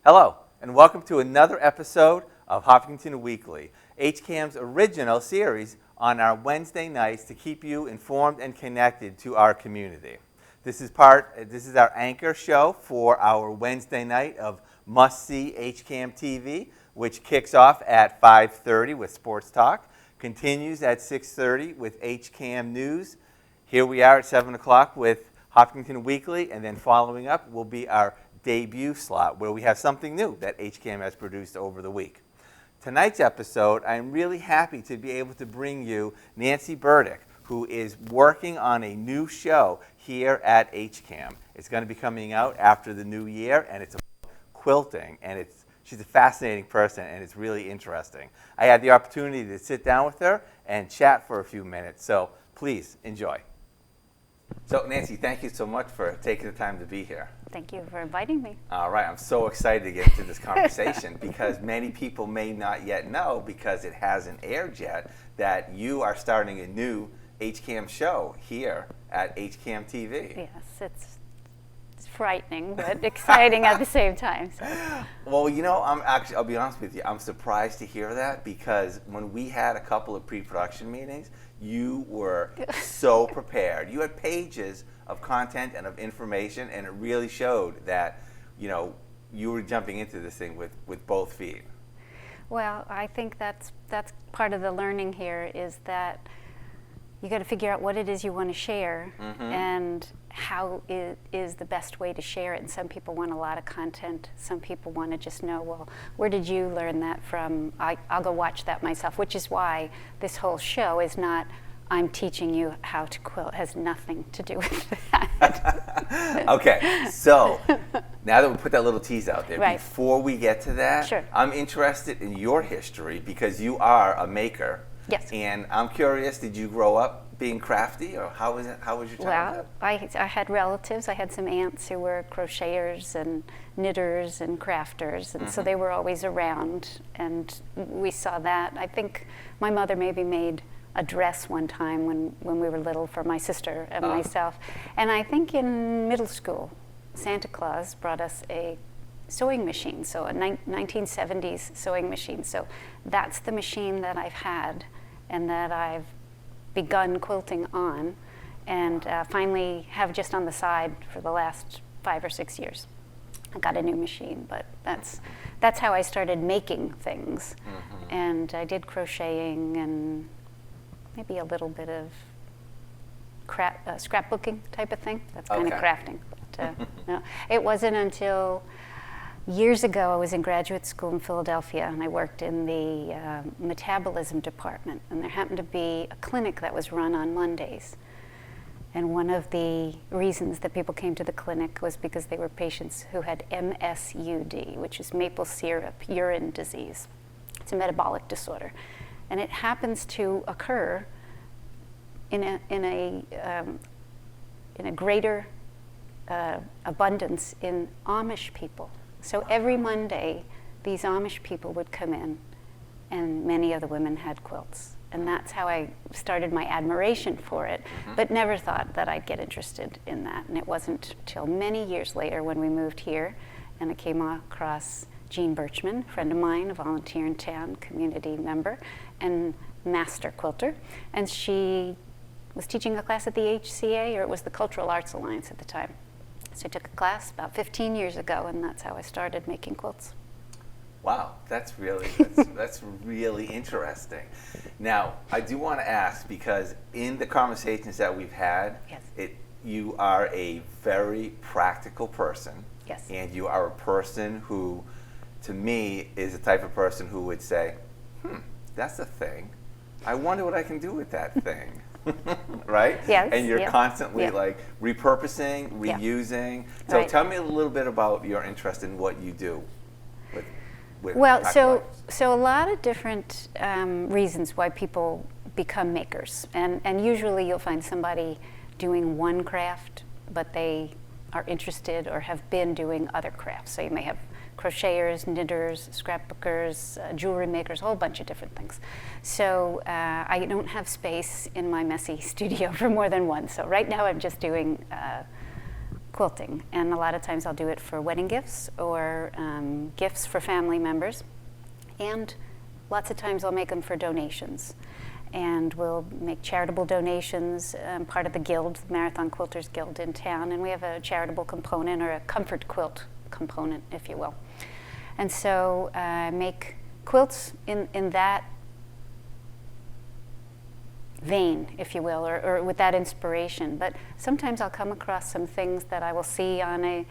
Hello, and welcome to another episode of Hopkinton Weekly, HCAM's original series on our Wednesday nights to keep you informed and connected to our community. This is our anchor show for our Wednesday night of must-see HCAM TV, which kicks off at 5:30 with Sports Talk, continues at 6:30 with HCAM News. Here we are at 7 o'clock with Hopkinton Weekly, and then following up will be our debut slot where we have something new that HCAM has produced over the week. Tonight's episode, I'm really happy to be able to bring you Nancy Burdick, who is working on a new show here at HCAM. It's going to be coming out after the new year, and it's about quilting, and she's a fascinating person, and it's really interesting. I had the opportunity to sit down with her and chat for a few minutes, so please enjoy. So Nancy, thank you so much for taking the time to be here. Thank you for inviting me. All right, I'm so excited to get into this conversation because many people may not yet know, because it hasn't aired yet, that you are starting a new HCAM show here at HCAM TV. Yes, it's frightening, but exciting at the same time. So. Well, I'll be honest with you, I'm surprised to hear that, because when we had a couple of pre-production meetings, you were so prepared. You had pages of content and of information, and it really showed that, you were jumping into this thing with both feet. Well, I think that's part of the learning here, is that you got to figure out what it is you want to share, and how it is the best way to share it. And some people want a lot of content. Some people want to just know, well, where did you learn that from? I'll go watch that myself, which is why this whole show is not, I'm teaching you how to quilt. It has nothing to do with that. Okay, so now that we put that little tease out there, right. Before we get to that, sure. I'm interested in your history, because you are a maker. Yes. And I'm curious, did you grow up being crafty, or how was your childhood? Well, I had relatives. I had some aunts who were crocheters and knitters and crafters, and so they were always around, and we saw that. I think my mother maybe made a dress one time when we were little for my sister and myself. And I think in middle school, Santa Claus brought us a sewing machine, so a 1970s sewing machine. So that's the machine that I've had and that I've begun quilting on, and finally have just on the side for the last 5 or 6 years. I got a new machine, but that's how I started making things. And I did crocheting and maybe a little bit of scrapbooking type of thing. That's kind of crafting. But, no, it wasn't until years ago I was in graduate school in Philadelphia, and I worked in the metabolism department, and there happened to be a clinic that was run on Mondays. And one of the reasons that people came to the clinic was because they were patients who had MSUD, which is maple syrup urine disease. It's a metabolic disorder. And it happens to occur in a greater abundance in Amish people. So every Monday, these Amish people would come in, and many of the women had quilts. And that's how I started my admiration for it, but never thought that I'd get interested in that. And it wasn't till many years later when we moved here, and I came across Jean Birchman, a friend of mine, a volunteer in town, community member, and master quilter. And she was teaching a class at the HCA, or it was the Cultural Arts Alliance at the time. So I took a class about 15 years ago, and that's how I started making quilts. Wow, that's really interesting. Now, I do want to ask, because in the conversations that we've had, yes. You are a very practical person. Yes. And you are a person who, to me, is the type of person who would say, that's a thing. I wonder what I can do with that thing. Right? Yes. And you're constantly like repurposing, reusing. So right. Tell me a little bit about your interest in what you do with well, so a lot of different reasons why people become makers. And usually you'll find somebody doing one craft, but they are interested or have been doing other crafts. So you may have crocheters, knitters, scrapbookers, jewelry makers, a whole bunch of different things. So I don't have space in my messy studio for more than one. So right now I'm just doing quilting. And a lot of times I'll do it for wedding gifts or gifts for family members. And lots of times I'll make them for donations. And we'll make charitable donations, part of the guild, the Marathon Quilters Guild in town. And we have a charitable component, or a comfort quilt component, if you will. And so I make quilts in that vein, if you will, or with that inspiration. But sometimes I'll come across some things that I will see on a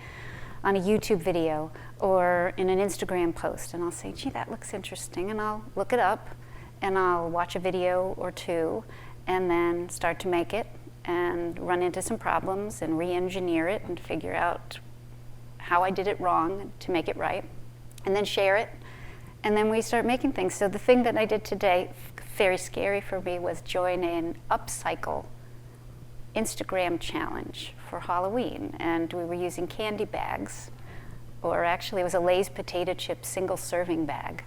YouTube video or in an Instagram post, and I'll say, gee, that looks interesting, and I'll look it up, and I'll watch a video or two, and then start to make it, and run into some problems, and re-engineer it, and figure out how I did it wrong to make it right, and then share it, and then we start making things. So the thing that I did today, very scary for me, was join an upcycle Instagram challenge for Halloween, and we were using candy bags, or actually it was a Lay's potato chip single serving bag,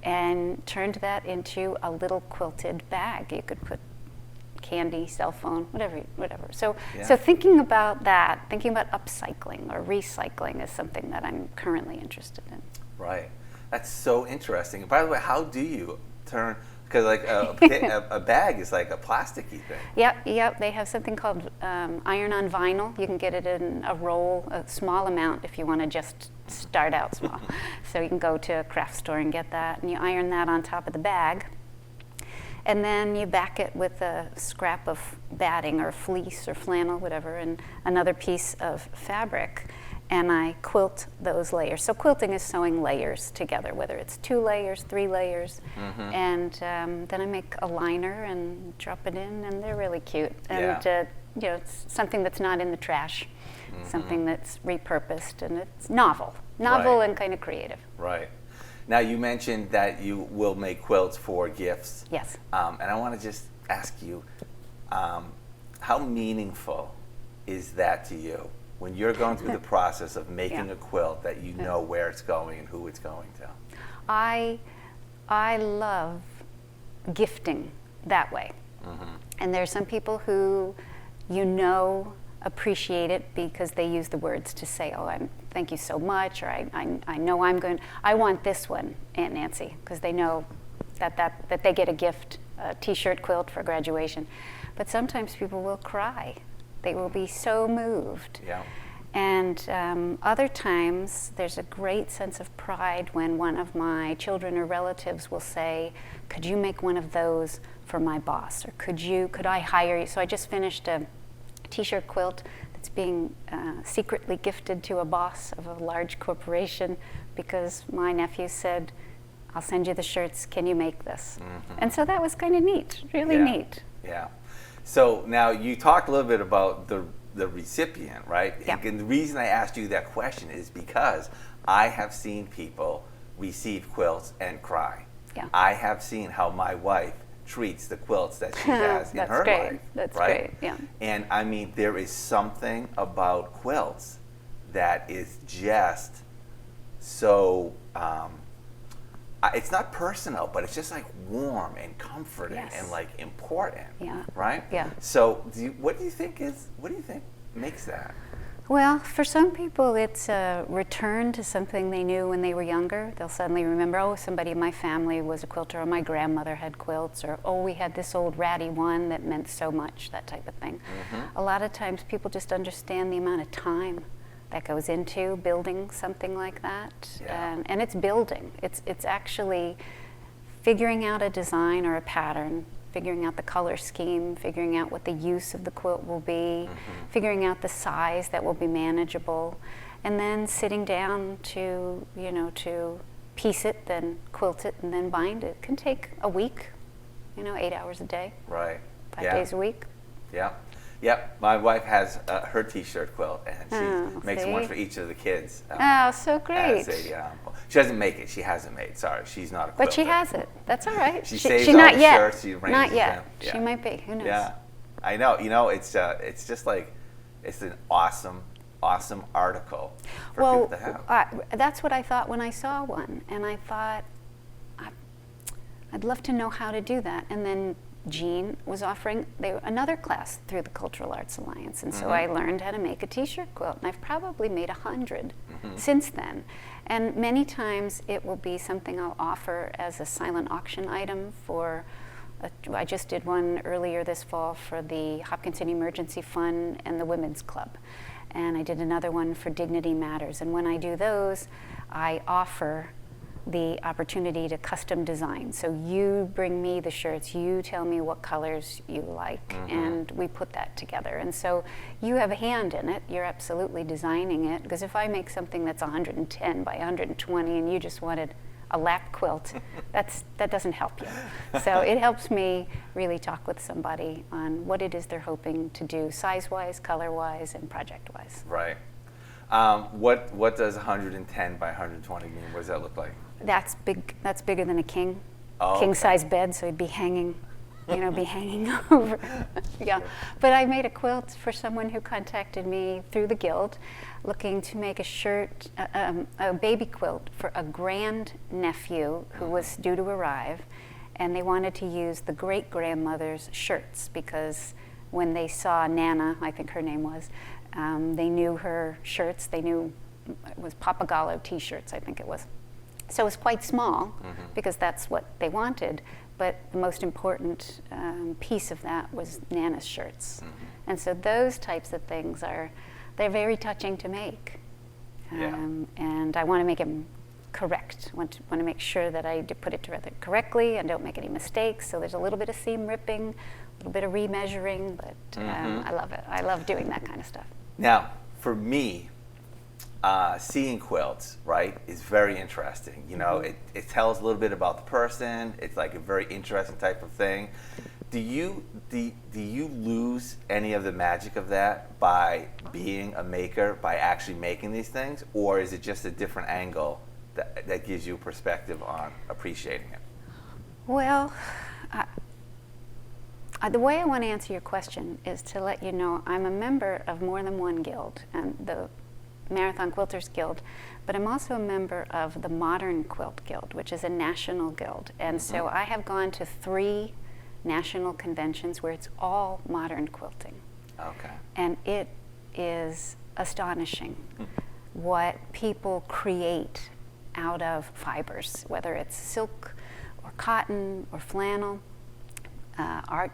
and turned that into a little quilted bag. You could put candy, cell phone, whatever. So thinking about that, thinking about upcycling or recycling is something that I'm currently interested in. Right. That's so interesting. By the way, how do you turn, because like a bag is like a plasticky thing. Yep. They have something called iron on vinyl. You can get it in a roll, a small amount if you want to just start out small. So you can go to a craft store and get that, and you iron that on top of the bag. And then you back it with a scrap of batting or fleece or flannel, whatever, and another piece of fabric. And I quilt those layers. So quilting is sewing layers together, whether it's 2 layers, 3 layers. Mm-hmm. And then I make a liner and drop it in, and they're really cute. And it's something that's not in the trash, something that's repurposed, and it's novel right. And kind of creative. Right. Now you mentioned that you will make quilts for gifts. Yes. And I want to just ask you, how meaningful is that to you? When you're going through the process of making a quilt, that you know where it's going and who it's going to? I love gifting that way. Mm-hmm. And there are some people who appreciate it because they use the words to say, thank you so much, or I know I want this one, Aunt Nancy, because they know that they get a gift, a t-shirt quilt for graduation. But sometimes people will cry. They will be so moved. Yeah. And other times, there's a great sense of pride when one of my children or relatives will say, could you make one of those for my boss? Or could I hire you? So I just finished a t-shirt quilt that's being secretly gifted to a boss of a large corporation because my nephew said, I'll send you the shirts, can you make this? Mm-hmm. And so that was kind of neat, really neat. Yeah. So now you talked a little bit about the recipient, right? Yeah. And the reason I asked you that question is because I have seen people receive quilts and cry. Yeah. I have seen how my wife treats the quilts that she has in her life. That's right? great, yeah. And I mean, there is something about quilts that is just so, it's not personal, but it's just like warm and comforting and like important, right? Yeah. So what do you think makes that? Well, for some people, it's a return to something they knew when they were younger. They'll suddenly remember, somebody in my family was a quilter, or my grandmother had quilts, or, we had this old ratty one that meant so much, that type of thing. Mm-hmm. A lot of times people just understand the amount of time that goes into building something like that. Yeah. And it's building. It's actually figuring out a design or a pattern, figuring out the color scheme, figuring out what the use of the quilt will be, figuring out the size that will be manageable, and then sitting down to piece it, then quilt it, and then bind it. It can take a week, 8 hours a day. Right. 5 days a week. Yeah. Yep, my wife has her t-shirt quilt, and she makes one for each of the kids. So great. She doesn't make it. She hasn't made. Sorry, she's not a quilter. But she has it. That's all right. She saves she all not the yet. shirts. She arranges Not yet. them. Yeah. She might be. Who knows? Yeah, I know. It's just like, it's an awesome article for people to have. That's what I thought when I saw one, and I thought, I'd love to know how to do that. And then Jean was offering another class through the Cultural Arts Alliance. And so I learned how to make a t-shirt quilt, and I've probably made 100 since then. And many times it will be something I'll offer as a silent auction item for, I just did one earlier this fall for the Hopkinton Emergency Fund and the Women's Club. And I did another one for Dignity Matters. And when I do those, I offer the opportunity to custom design. So you bring me the shirts, you tell me what colors you like, and we put that together. And so you have a hand in it, you're absolutely designing it, because if I make something that's 110 by 120 and you just wanted a lap quilt, that doesn't help you. So it helps me really talk with somebody on what it is they're hoping to do, size-wise, color-wise, and project-wise. Right. What does 110 by 120 mean? What does that look like? That's big. That's bigger than a king. Oh, king size bed, so it'd be hanging, be hanging over. Yeah. But I made a quilt for someone who contacted me through the Guild, looking to make a shirt, a baby quilt for a grand nephew who was due to arrive, and they wanted to use the great grandmother's shirts because when they saw Nana, I think her name was, they knew her shirts. They knew it was Papagallo T-shirts, I think it was. So it was quite small because that's what they wanted, but the most important piece of that was Nana's shirts. And so those types of things they're very touching to make. And I want to make them correct. I want to make sure that I put it together correctly and don't make any mistakes. So there's a little bit of seam ripping, a little bit of remeasuring, but I love it. I love doing that kind of stuff. Now, for me, seeing quilts, right, is very interesting. You know, it tells a little bit about the person. It's like a very interesting type of thing. Do you lose any of the magic of that by being a maker, by actually making these things, or is it just a different angle that gives you perspective on appreciating it? Well, the way I want to answer your question is to let you know I'm a member of more than one guild, and the Marathon Quilters Guild, but I'm also a member of the Modern Quilt Guild, which is a national guild. And so I have gone to 3 national conventions where it's all modern quilting. Okay. And it is astonishing what people create out of fibers, whether it's silk or cotton or flannel, art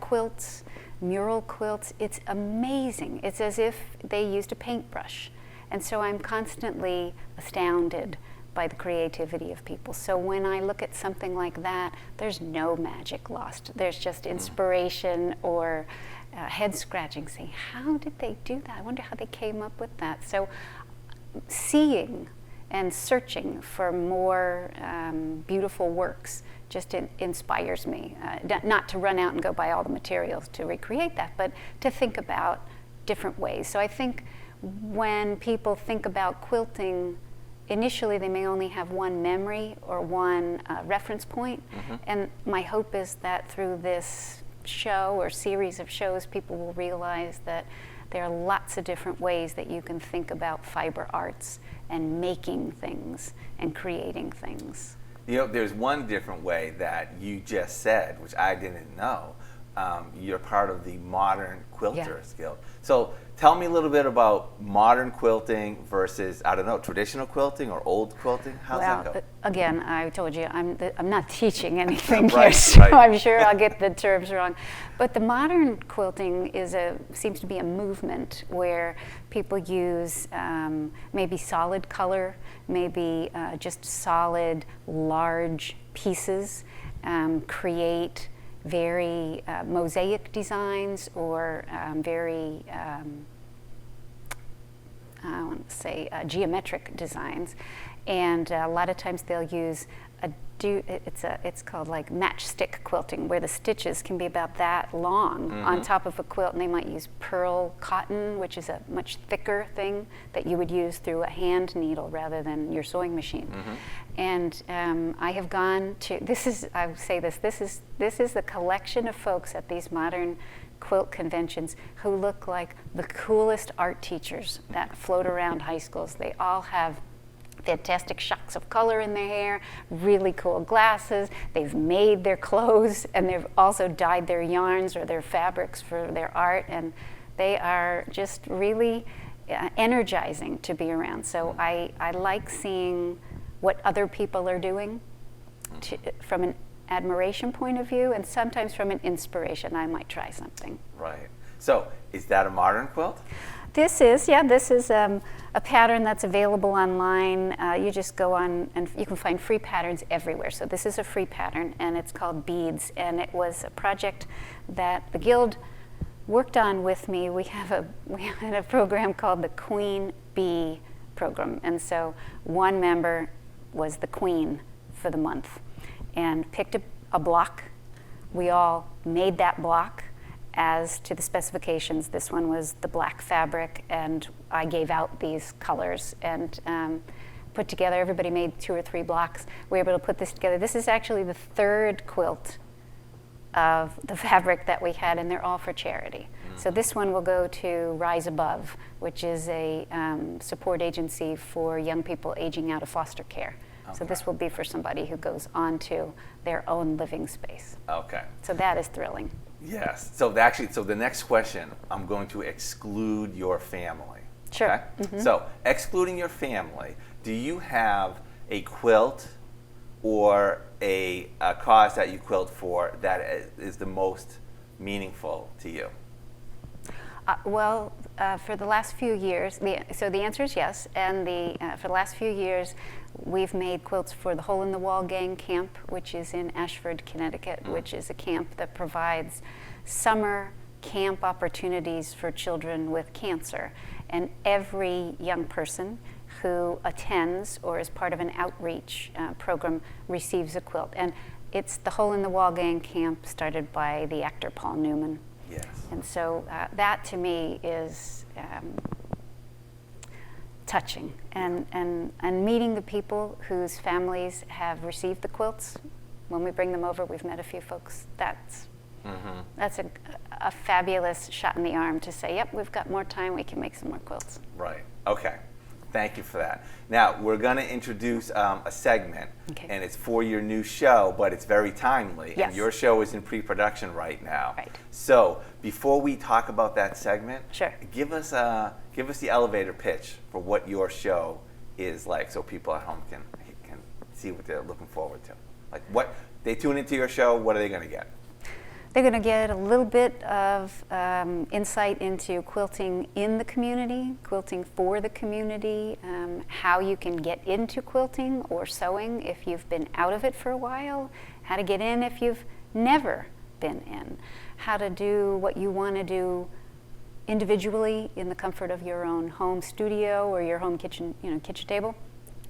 quilts, mural quilts. It's amazing. It's as if they used a paintbrush. And so I'm constantly astounded by the creativity of people. So when I look at something like that, there's no magic lost. There's just inspiration or head scratching, saying, how did they do that? I wonder how they came up with that. So seeing and searching for more beautiful works just inspires me. Not to run out and go buy all the materials to recreate that, but to think about different ways. So I think when people think about quilting, initially they may only have one memory or one reference point. And my hope is that through this show or series of shows, people will realize that there are lots of different ways that you can think about fiber arts and making things and creating things. You know, there's one different way that you just said, which I didn't know. You're part of the Modern Quilters Guild. So tell me a little bit about modern quilting versus, I don't know, traditional quilting or old quilting. How's that go? Again, I told you, I'm not teaching anything Right, here, so right. I'm sure I'll get the terms wrong. But the modern quilting seems to be a movement where people use maybe solid color, maybe just solid, large pieces, create very mosaic designs or very, I want to say, geometric designs. And a lot of times they'll use it's called like matchstick quilting, where the stitches can be about that long on top of a quilt, and they might use pearl cotton, which is a much thicker thing that you would use through a hand needle rather than your sewing machine. And I have gone to this is the collection of folks at these modern quilt conventions who look like the coolest art teachers that float around high schools. They all have fantastic shocks of color in their hair, really cool glasses. They've made their clothes, and they've also dyed their yarns or their fabrics for their art, and they are just really energizing to be around. So I like seeing what other people are doing from an admiration point of view, and sometimes from an inspiration. I might try something. Right. So is that a modern quilt? This is a pattern that's available online. You just go on and you can find free patterns everywhere. So this is a free pattern, and it's called Beads, and it was a project that the Guild worked on with me. We had a program called the Queen Bee program, and so one member was the queen for the month and picked a block. We all made that block as to the specifications. This one was the black fabric, and I gave out these colors and put together. Everybody made 2 or 3 blocks. We were able to put this together. This is actually the 3rd quilt of the fabric that we had, and they're all for charity. So this one will go to Rise Above, which is a support agency for young people aging out of foster care. Okay. So this will be for somebody who goes on to their own living space. Okay. So that is thrilling. Yes. So the next question, I'm going to exclude your family. Sure. Okay? Mm-hmm. So excluding your family, do you have a quilt or a cause that you quilt for that is the most meaningful to you? For the last few years, the answer is yes. And for the last few years, we've made quilts for the Hole in the Wall Gang Camp, which is in Ashford, Connecticut, which is a camp that provides summer camp opportunities for children with cancer. And every young person who attends or is part of an outreach program receives a quilt. And it's the Hole in the Wall Gang Camp started by the actor Paul Newman. Yes. And so that to me is touching, and meeting the people whose families have received the quilts. When we bring them over, we've met a few folks. That's a fabulous shot in the arm to say, yep, we've got more time, we can make some more quilts. Right. Okay. Thank you for that. Now, we're going to introduce a segment, and it's for your new show, but it's very timely. Yes. And your show is in pre-production right now. Right. So, before we talk about that segment, sure, give us the elevator pitch for what your show is like, so people at home can see what they're looking forward to. Like, what they tune into your show, what are they going to get? They're going to get a little bit of insight into quilting in the community, quilting for the community, how you can get into quilting or sewing if you've been out of it for a while, how to get in if you've never been in, how to do what you want to do individually in the comfort of your own home studio or your home kitchen, kitchen table,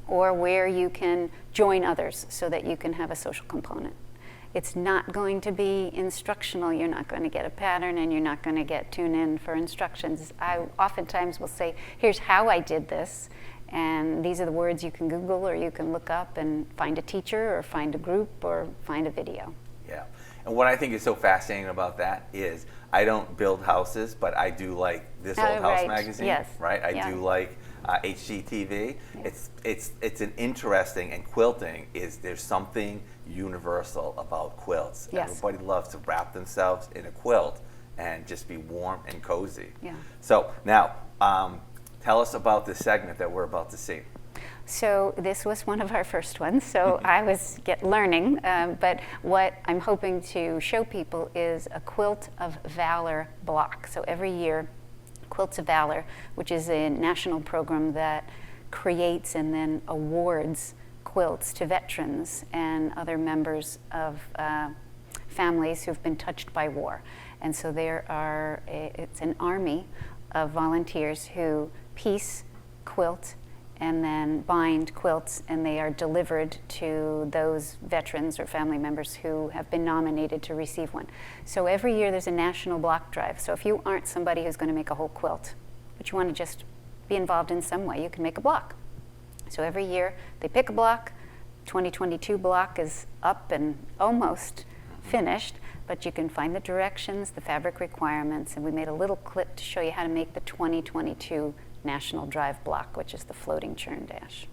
or where you can join others so that you can have a social component. It's not going to be instructional. You're not going to get a pattern, and you're not going to tune in for instructions. I oftentimes will say, here's how I did this, and these are the words you can Google or you can look up and find a teacher or find a group or find a video. Yeah. And what I think is so fascinating about that is I don't build houses, but I do like This Old House magazine. Yes. Right? I do like HGTV. Yes. It's an interesting, and quilting there's something universal about quilts. Yes. Everybody loves to wrap themselves in a quilt and just be warm and cozy. Yeah. So now, tell us about this segment that we're about to see. So this was one of our first ones, so I was learning, but what I'm hoping to show people is a Quilt of Valor block. So every year, Quilts of Valor, which is a national program that creates and then awards quilts to veterans and other members of families who've been touched by war. And so it's an army of volunteers who piece, quilt, and then bind quilts, and they are delivered to those veterans or family members who have been nominated to receive one. So every year there's a national block drive. So if you aren't somebody who's going to make a whole quilt, but you want to just be involved in some way, you can make a block. So every year they pick a block. 2022 block is up and almost finished, but you can find the directions, the fabric requirements, and we made a little clip to show you how to make the 2022 National Drive block, which is the floating churn dash.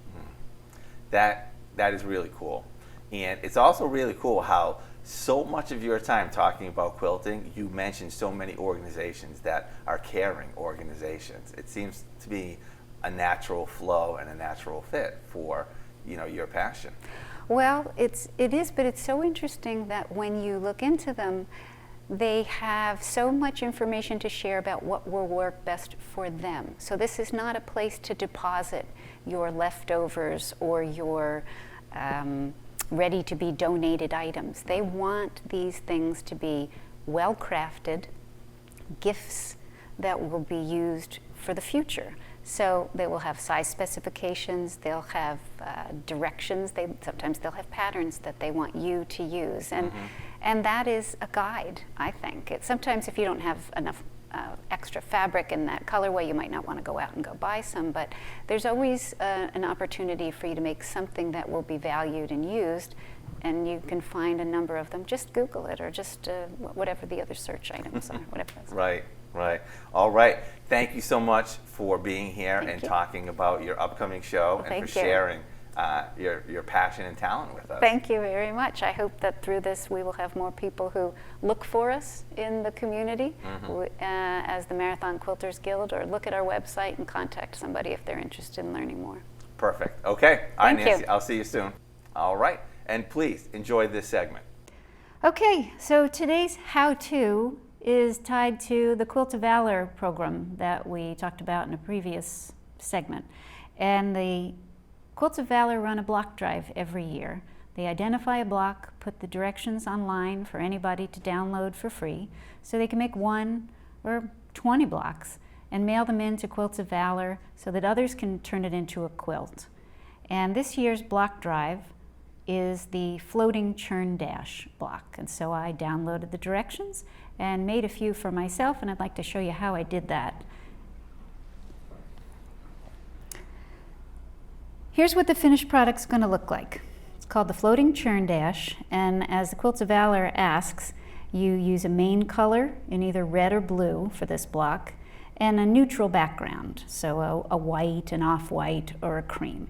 that is really cool. And it's also really cool how so much of your time talking about quilting, you mentioned so many organizations that are caring organizations. It seems to be a natural flow and a natural fit for, your passion. Well, it is, but it's so interesting that when you look into them, they have so much information to share about what will work best for them. So this is not a place to deposit your leftovers or your ready to be donated items. They want these things to be well crafted gifts that will be used for the future. So they will have size specifications, they'll have directions, sometimes they'll have patterns that they want you to use. And that is a guide, I think. Sometimes if you don't have enough extra fabric in that colorway, you might not want to go out and go buy some, but there's always an opportunity for you to make something that will be valued and used, and you can find a number of them. Just Google it, or just whatever the other search items are, whatever it is. Right. All right. Thank you so much for being here and you. talking about your upcoming show and for sharing your passion and talent with us. Thank you very much. I hope that through this we will have more people who look for us in the community as the Marathon Quilters Guild, or look at our website and contact somebody if they're interested in learning more. Perfect. Okay. All right, Thank Nancy. you. I'll see you soon. All right. And please enjoy this segment. Okay, so today's how-to is tied to the Quilt of Valor program that we talked about in a previous segment. And the Quilts of Valor run a block drive every year. They identify a block, put the directions online for anybody to download for free, so they can make 1 or 20 blocks and mail them in to Quilts of Valor so that others can turn it into a quilt. And this year's block drive is the floating churn dash block. And so I downloaded the directions and made a few for myself, and I'd like to show you how I did that. Here's what the finished product's going to look like. It's called the floating churn dash, and as the Quilts of Valor asks, you use a main color in either red or blue for this block, and a neutral background, so a white, an off-white, or a cream.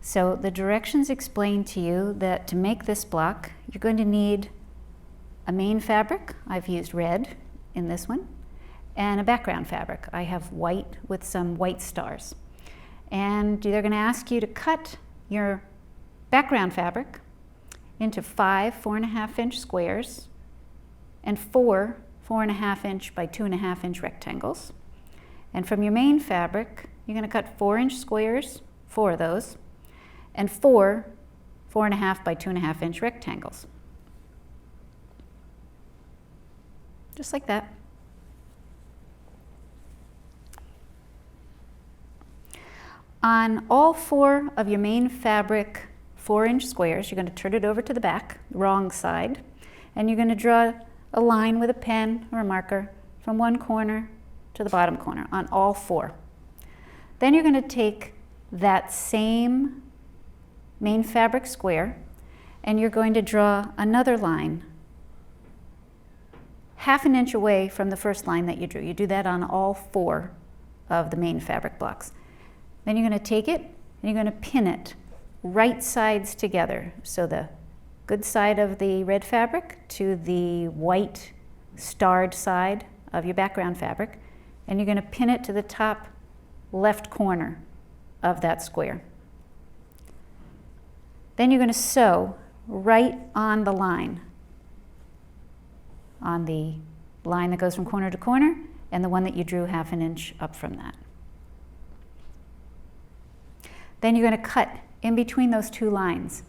So the directions explain to you that to make this block, you're going to need a main fabric. I've used red in this one, and a background fabric. I have white with some white stars. And they're going to ask you to cut your background fabric into 5 4.5-inch squares and 4 4.5-inch by 2.5-inch rectangles. And from your main fabric, you're going to cut 4-inch squares, 4 of those, and 4 4.5 by 2.5-inch rectangles. Just like that. On all 4 of your main fabric 4-inch squares, you're going to turn it over to the back, wrong side, and you're going to draw a line with a pen or a marker from one corner to the bottom corner on all 4. Then you're going to take that same main fabric square and you're going to draw another line 1/2 inch away from the first line that you drew. You do that on all 4 of the main fabric blocks. Then you're going to take it and you're going to pin it right sides together. So the good side of the red fabric to the white starred side of your background fabric, and you're going to pin it to the top left corner of that square. Then you're going to sew right on the line that goes from corner to corner, and the one that you drew 1/2 inch up from that. Then you're going to cut in between those 2 lines,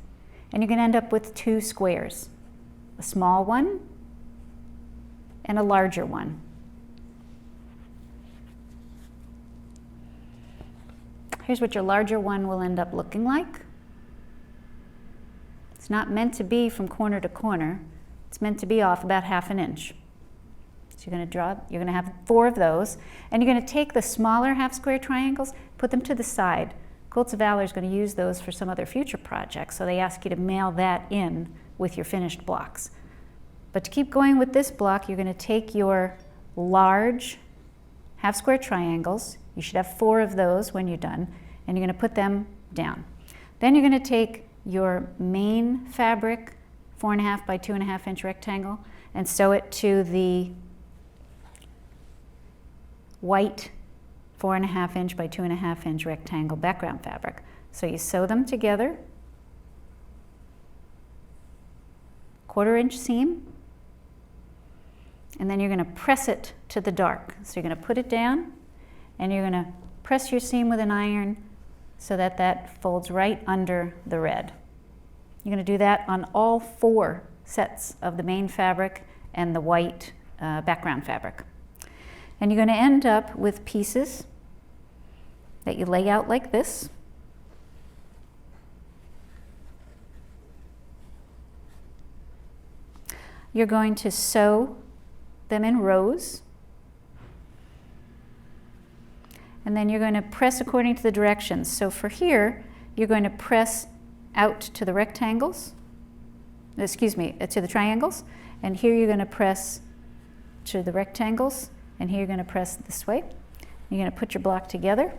and you're going to end up with 2 squares, a small one and a larger one. Here's what your larger one will end up looking like. It's not meant to be from corner to corner. It's meant to be off about 1/2 inch. So you're going to have 4 of those, and you're going to take the smaller half square triangles, put them to the side. Quilts of Valor is going to use those for some other future projects, so they ask you to mail that in with your finished blocks. But to keep going with this block, you're going to take your large half square triangles. You should have 4 of those when you're done, and you're going to put them down. Then you're going to take your main fabric, 4.5 by 2.5 inch rectangle, and sew it to the white 4.5 inch by 2.5 inch rectangle background fabric. So you sew them together, 1/4 inch seam, and then you're going to press it to the dark. So you're going to put it down, and you're going to press your seam with an iron so that that folds right under the red. You're going to do that on all 4 sets of the main fabric and the white background fabric. And you're going to end up with pieces that you lay out like this. You're going to sew them in rows. And then you're going to press according to the directions. So for here, you're going to press out to the rectangles, excuse me, to the triangles. And here you're going to press to the rectangles. And here you're going to press this way. You're going to put your block together.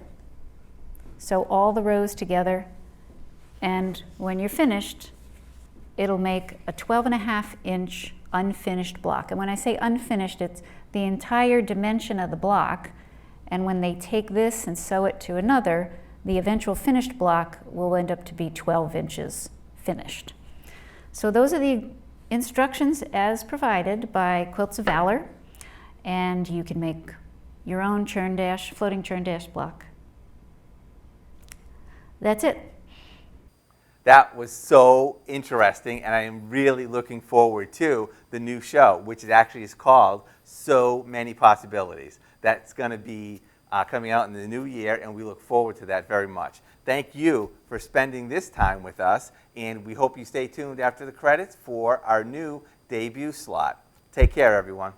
Sew all the rows together. And when you're finished, it'll make a 12.5 inch unfinished block. And when I say unfinished, it's the entire dimension of the block. And when they take this and sew it to another, the eventual finished block will end up to be 12 inches finished. So those are the instructions as provided by Quilts of Valor. And you can make your own churn dash, floating churn dash block. That's it. That was so interesting, and I am really looking forward to the new show, which it actually is called So Many Possibilities. That's going to be coming out in the new year, and we look forward to that very much. Thank you for spending this time with us, and we hope you stay tuned after the credits for our new debut slot. Take care, everyone.